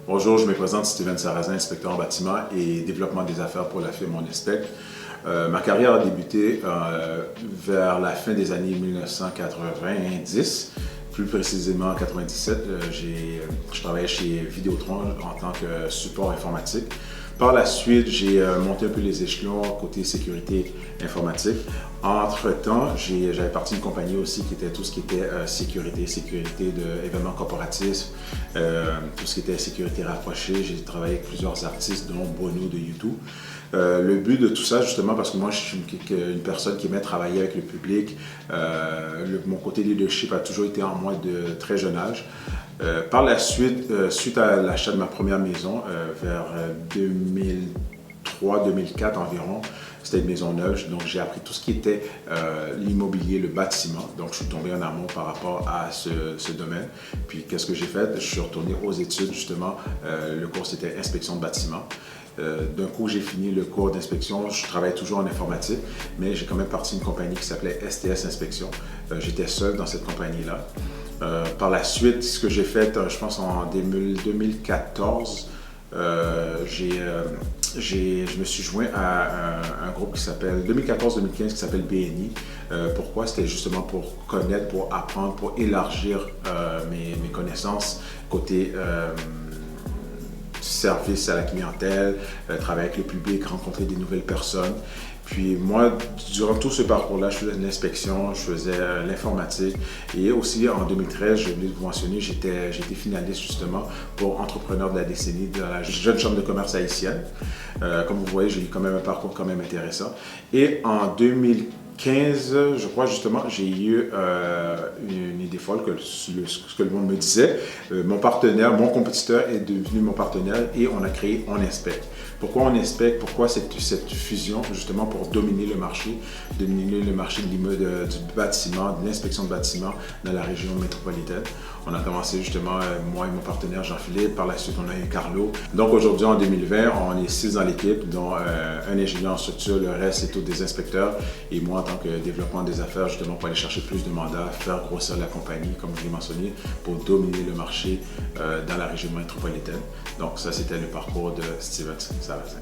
Bonjour, je me présente Steven Sarrazin, inspecteur en bâtiment et développement des affaires pour la firme On Inspect. Ma carrière a débuté vers la fin des années 1990, plus précisément en 1997. Je travaillais chez Vidéotron en tant que support informatique. Par la suite, j'ai monté un peu les échelons côté sécurité informatique. Entre-temps, j'avais parti d'une compagnie aussi qui était tout ce qui était sécurité d'événements corporatifs, tout ce qui était sécurité rapprochée. J'ai travaillé avec plusieurs artistes, dont Bono de YouTube. Le but de tout ça, justement, parce que moi, je suis une personne qui aimait travailler avec le public. Mon côté leadership a toujours été en moi de très jeune âge. Par la suite, suite à l'achat de ma première maison, vers 2003-2004 environ, c'était une maison neuve, donc j'ai appris tout ce qui était l'immobilier, le bâtiment. Donc je suis tombé en amour par rapport à ce domaine. Puis qu'est-ce que j'ai fait? Je suis retourné aux études, justement. Le cours c'était inspection de bâtiment. D'un coup, j'ai fini le cours d'inspection. Je travaille toujours en informatique, mais j'ai quand même parti d'une compagnie qui s'appelait STS Inspection. J'étais seul dans cette compagnie-là. Par la suite, ce que j'ai fait, je pense en 2014, je me suis joint à un groupe qui s'appelle 2014-2015 qui s'appelle BNI. Pourquoi? C'était justement pour connaître, pour apprendre, pour élargir mes connaissances côté service à la clientèle, travailler avec le public, rencontrer des nouvelles personnes. Puis moi, durant tout ce parcours-là, je faisais de l'inspection, je faisais l'informatique. Et aussi en 2013, je voulais vous mentionner, j'ai été finaliste justement pour entrepreneur de la décennie de la Jeune Chambre de commerce haïtienne. Comme vous voyez, j'ai eu quand même un parcours quand même intéressant. Et en 2015, je crois justement, j'ai eu une idée folle ce que le monde me disait. Mon partenaire, mon compétiteur est devenu mon partenaire et on a créé On Inspect. Pourquoi On Inspect? Pourquoi cette fusion? Justement pour dominer le marché du bâtiment, de l'inspection de bâtiment dans la région métropolitaine. On a commencé justement, moi et mon partenaire Jean-Philippe, par la suite on a eu Carlo. Donc aujourd'hui en 2020, on est 6 dans l'équipe, dont un ingénieur en structure, le reste c'est tous des inspecteurs et moi en tant que développement des affaires justement pour aller chercher plus de mandats, faire grossir la compagnie comme je l'ai mentionné, pour dominer le marché dans la région métropolitaine. Donc ça c'était le parcours de Steven Sarrazin.